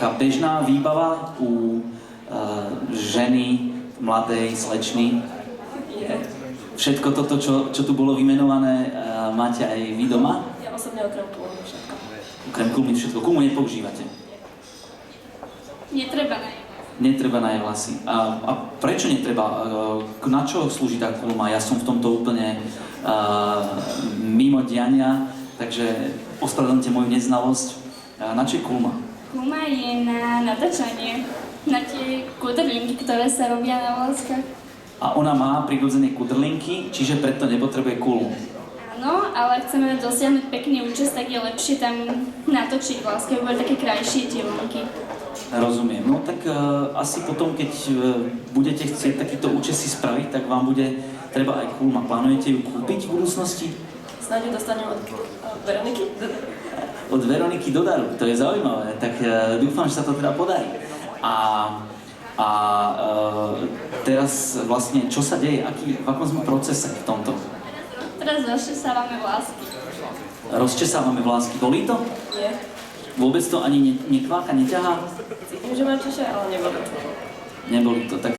taká bežná výbava u ženy, mladej, slečny? Všetko toto, čo tu bolo vymenované, máte aj vy doma? Ja osobne okrem kulmy všetko. Okrem kulmy všetko. Kulmu nepoužívate? Netreba. Netreba na jej vlasy. A prečo netreba? Na čo slúži tá kulma? Ja som v tomto úplne mimo diania, takže ospravedlňte moju neznalosť. Na čo je kulma? Kulma je na natáčanie, na tie kudrlinky, ktoré sa robia na vlaskách. A ona má prirodzené kudrlinky, čiže preto nepotrebuje kulmu. Áno, ale chceme dosiahnuť pekný účes, tak je lepšie tam natočiť vlasky, aby boli také krajšie tie vlnky. Rozumiem. No tak asi potom, keď budete chcieť takýto účes si spraviť, tak vám bude treba aj kulma. Plánujete ju kúpiť v budúcnosti? Snáď ju dostanem od Veroniky. Od Veroniky do daru. To je zaujímavé. Tak dúfam, že sa to teda podarí. A teraz vlastne, čo sa deje? V akom sme procese v tomto? Teraz rozčesávame vlásky. Rozčesávame vlásky. Bolí to? Nie. Vôbec to ani nekváka, neťahá? Cítim, že mám čaše, ale nebolo to. Neboli to. Tak